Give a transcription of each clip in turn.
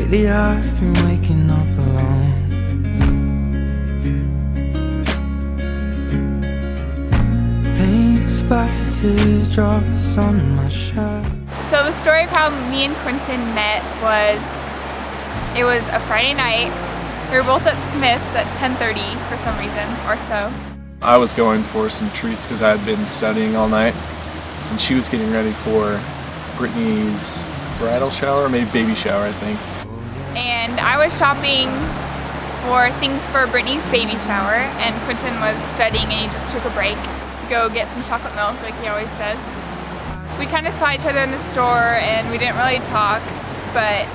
Lately I've been waking up alone. Paint splattered teardrops on my shirt. So the story of how me and Quinton met was, it was a Friday night. We were both at Smith's at 10:30 for some reason or so. I was going for some treats because I had been studying all night, and she was getting ready for Brittany's bridal shower, maybe baby shower, I think. And I was shopping for things for Brittany's baby shower, and Quinton was studying, and he just took a break to go get some chocolate milk like he always does. We kind of saw each other in the store and we didn't really talk, but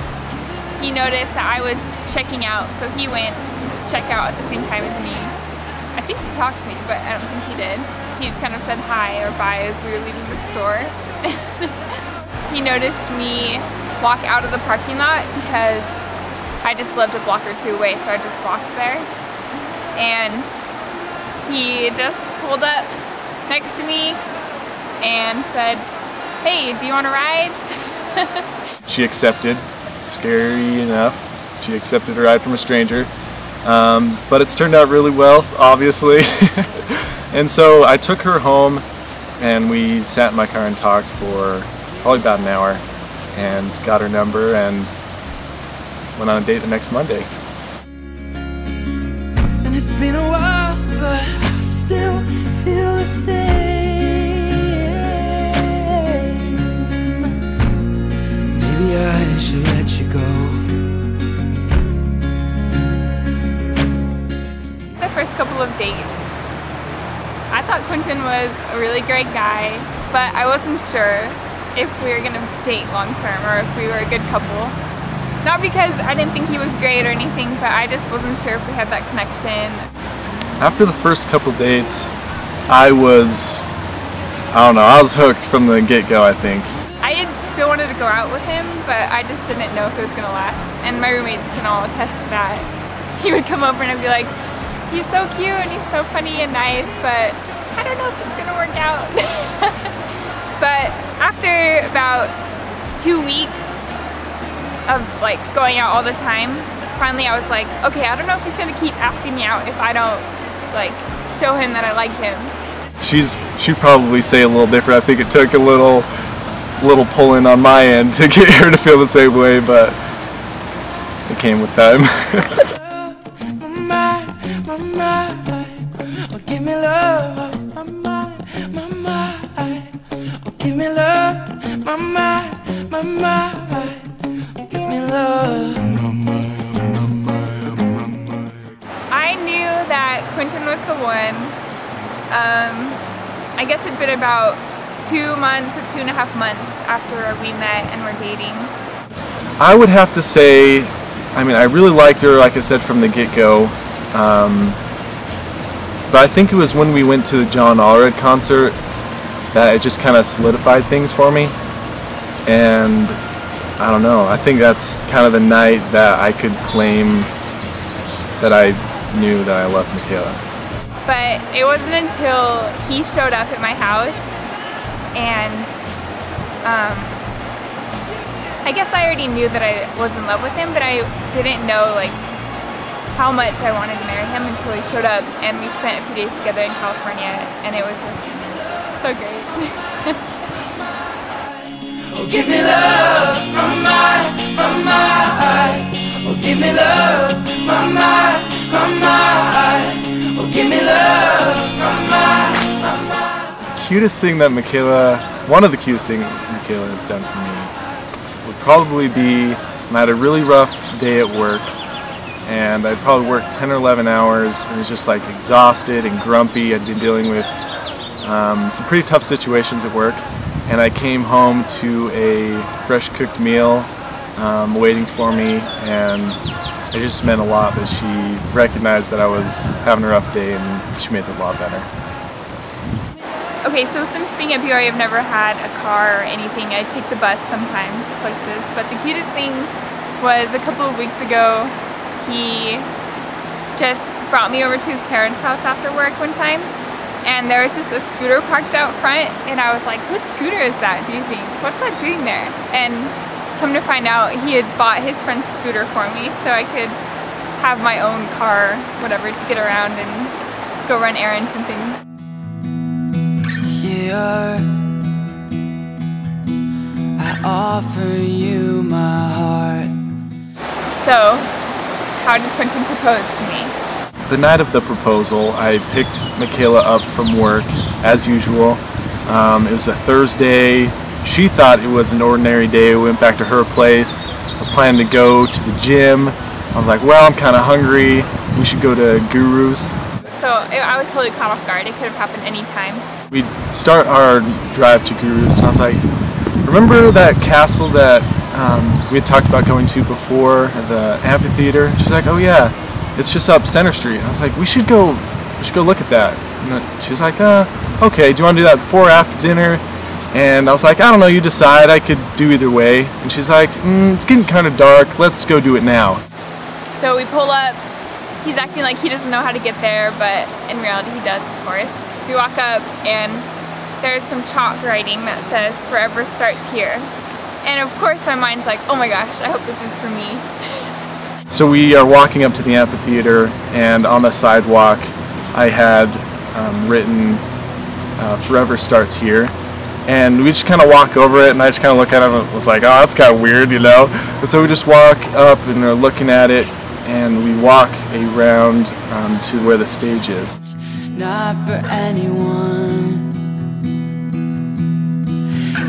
he noticed that I was checking out, so he went to check out at the same time as me. I think he talked to me, but I don't think he did. He just kind of said hi or bye as we were leaving the store. He noticed me walk out of the parking lot because I just lived a block or two away, so I just walked there. And he just pulled up next to me and said, "Hey, do you want to ride?" She accepted, scary enough. She accepted a ride from a stranger, but it's turned out really well, obviously. And so I took her home and we sat in my car and talked for probably about an hour and got her number and went on a date the next Monday. And it's been a while, but I still feel the same. Maybe I should let you go. The first couple of dates, I thought Quinton was a really great guy, but I wasn't sure if we were gonna date long term or if we were a good couple. Not because I didn't think he was great or anything, but I just wasn't sure if we had that connection. After the first couple dates, I was hooked from the get-go, I think. I still wanted to go out with him, but I just didn't know if it was gonna last. And my roommates can all attest to that. He would come over and I'd be like, "He's so cute and he's so funny and nice, but I don't know if it's gonna work out." But after about 2 weeks of like going out all the time, finally I was like, okay, I don't know if he's gonna keep asking me out if I don't like show him that I like him. She'd probably say a little different. I think it took a little pulling on my end to get her to feel the same way, but it came with time. Give me love, give me love, my mind, my mind. Give me love, my mind, my mind. I knew that Quinton was the one. I guess it'd been about 2 months or 2.5 months after we met and were dating. I would have to say, I mean, I really liked her, like I said, from the get-go. But I think it was when we went to the John Allred concert that it just kind of solidified things for me. And I don't know, I think that's kind of the night that I could claim that I knew that I loved Michaela. But it wasn't until he showed up at my house, and I guess I already knew that I was in love with him, but I didn't know like how much I wanted to marry him until he showed up, and we spent a few days together in California, and it was just so great. Oh, give me love, my mind, my mind. Oh, give me love, my mind, my mind. Oh, give me love, my mind, my mind. Cutest thing that one of the cutest things Michaela has done for me would probably be when I had a really rough day at work, and I'd probably worked 10 or 11 hours and was just like exhausted and grumpy. I'd been dealing with some pretty tough situations at work, and I came home to a fresh cooked meal waiting for me, and it just meant a lot that she recognized that I was having a rough day, and she made it a lot better. Okay, so since being at BYU, I've never had a car or anything. I take the bus sometimes places, but the cutest thing was a couple of weeks ago. He just brought me over to his parents' house after work one time, and there was just a scooter parked out front, and I was like, whose scooter is that, do you think? What's that doing there? And come to find out, he had bought his friend's scooter for me so I could have my own car, whatever, to get around and go run errands and things. Here, I offer you my heart. So, how did Quinton propose to me? The night of the proposal, I picked Michaela up from work, as usual. It was a Thursday. She thought it was an ordinary day. We went back to her place. I was planning to go to the gym. I was like, well, I'm kind of hungry. We should go to Guru's. So I was totally caught off guard. It could have happened any time. We'd start our drive to Guru's, and I was like, remember that castle that we had talked about going to before, the amphitheater? She's like, oh yeah, it's just up Center Street. And I was like, we should go look at that. And she's like, okay, do you want to do that before or after dinner? And I was like, I don't know, you decide. I could do either way. And she's like, it's getting kind of dark. Let's go do it now. So we pull up. He's acting like he doesn't know how to get there, but in reality he does, of course. We walk up and there's some chalk writing that says, "Forever starts here." And of course my mind's like, oh my gosh, I hope this is for me. So we are walking up to the amphitheater, and on the sidewalk I had written, "Forever starts here." And we just kind of walk over it, and I just kind of look at it and was like, oh, that's kind of weird, you know? And so we just walk up and are looking at it, and we walk around to where the stage is. Not for anyone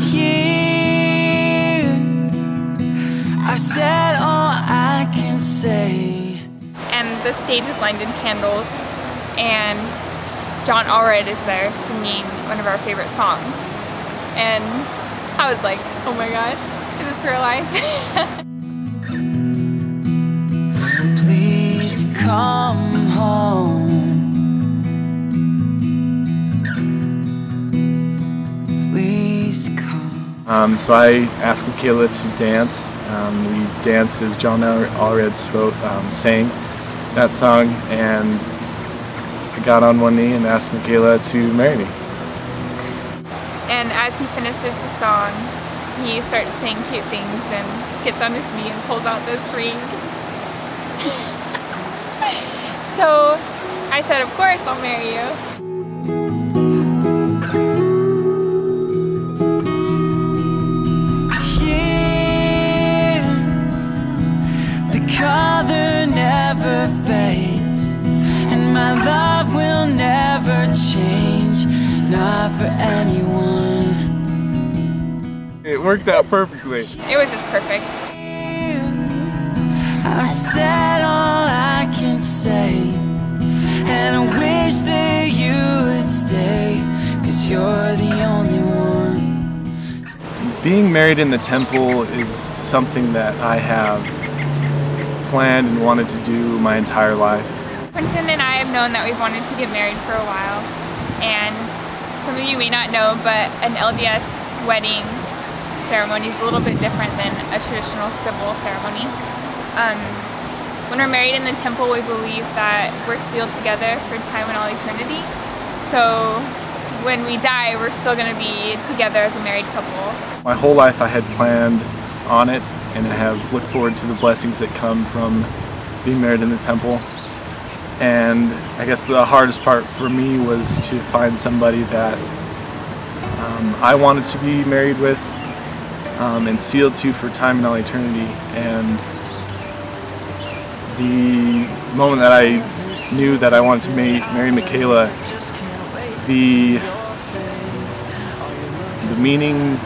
here. I've said all I can say. And the stage is lined in candles, and John Allred is there singing one of our favorite songs. And I was like, oh my gosh, is this real life? Please come home. Please come. So I asked Michaela to dance. We danced as John Allred sang that song, and I got on one knee and asked Michaela to marry me. And as he finishes the song, he starts saying cute things and gets on his knee and pulls out this ring. So I said, of course, I'll marry you. Here, the color never fades, and my love will never change. Not for anyone. It worked out perfectly. It was just perfect. I've said all I can say, and I wish that you would stay, 'cause you're the only one. Being married in the temple is something that I have planned and wanted to do my entire life. Quinton and I have known that we've wanted to get married for a while, and some of you may not know, but an LDS wedding ceremony is a little bit different than a traditional civil ceremony. When we're married in the temple, we believe that we're sealed together for time and all eternity. So when we die, we're still going to be together as a married couple. My whole life I had planned on it, and I have looked forward to the blessings that come from being married in the temple. And I guess the hardest part for me was to find somebody that I wanted to be married with and sealed to for time and all eternity. And the moment that I knew that I wanted to marry Michaela, the meaning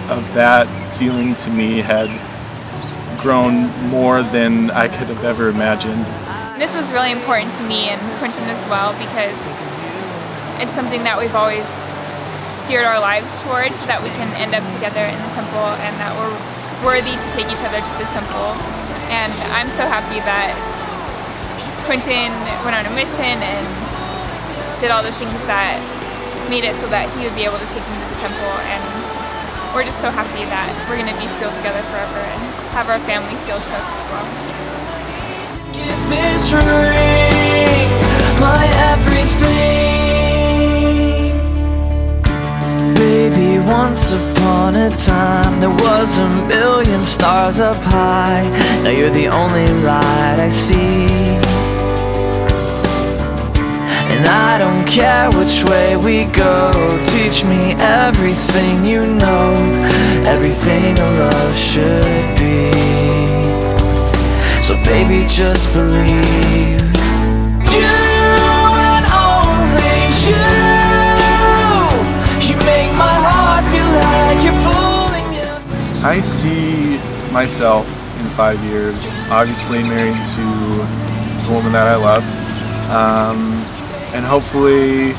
of that sealing to me had grown more than I could have ever imagined. This was really important to me and Quinton as well, because it's something that we've always steered our lives towards, so that we can end up together in the temple and that we're worthy to take each other to the temple. And I'm so happy that Quinton went on a mission and did all the things that made it so that he would be able to take me to the temple, and we're just so happy that we're going to be sealed together forever and have our family sealed to us as well. Give this ring my everything. baby, once upon a time there was a million stars up high. Now you're the only light I see, and I don't care which way we go. Teach me everything you know, everything a love should be. So baby, just believe. You and only you make my heart feel like you're pulling me. I see myself in 5 years, obviously married to the woman that I love, and hopefully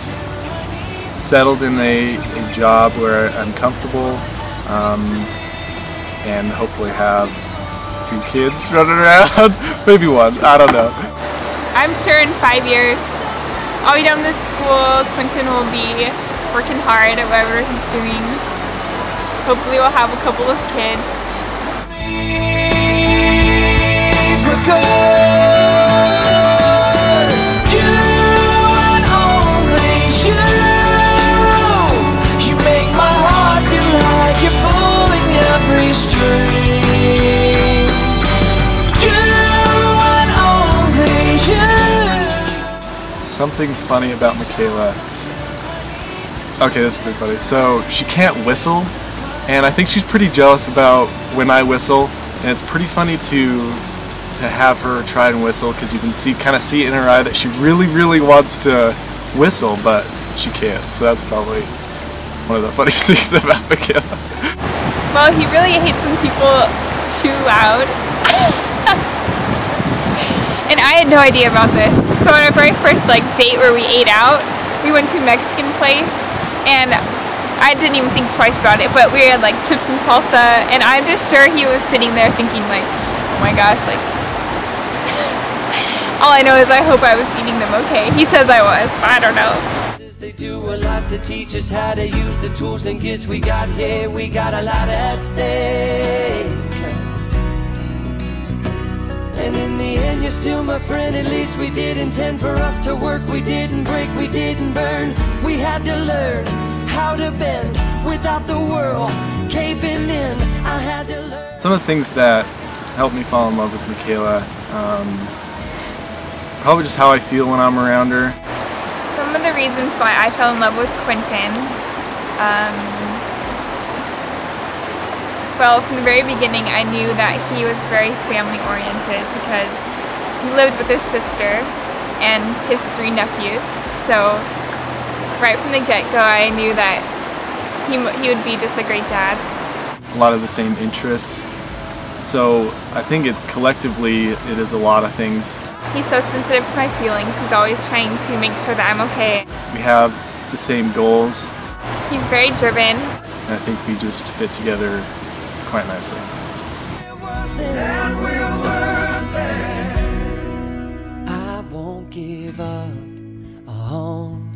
settled in a job where I'm comfortable, and hopefully have a few kids running around, maybe one, I don't know. I'm sure in 5 years I'll be done with school. Quinton will be working hard at whatever he's doing. Hopefully we'll have a couple of kids. You make my heart feel like you're pulling every string. You and only you. Something funny about Michaela. Okay, this is pretty funny. So she can't whistle, and I think she's pretty jealous about when I whistle, and it's pretty funny to have her try and whistle, because you can kind of see in her eye that she really wants to whistle, but she can't. So that's probably one of the funniest things about Michaela. Well, he really hates when people too loud. And I had no idea about this. So on our very first date where we ate out, we went to a Mexican place, and I didn't even think twice about it, but we had chips and salsa, and I'm just sure he was sitting there thinking oh my gosh, all I know is I hope I was eating them okay. He says I was, but I don't know. They do a lot to teach us how to use the tools and gifts we got here. We got a lot at stake, and in the end you're still my friend. At least we did intend for us to work. We didn't break, we didn't burn. We had to learn how to bend without the world caving in. I had to learn. Some of the things that helped me fall in love with Michaela, probably just how I feel when I'm around her. Some of the reasons why I fell in love with Quinton, well, from the very beginning I knew that he was very family oriented, because he lived with his sister and his 3 nephews. So right from the get-go I knew that he would be just a great dad. A lot of the same interests. So I think collectively it is a lot of things. He's so sensitive to my feelings. He's always trying to make sure that I'm okay. We have the same goals. He's very driven. And I think we just fit together quite nicely. I won't give up on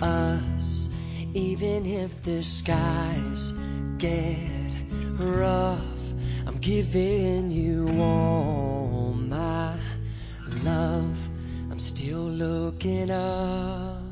us, even if the skies get rough. I'm giving you all my love. I'm still looking up.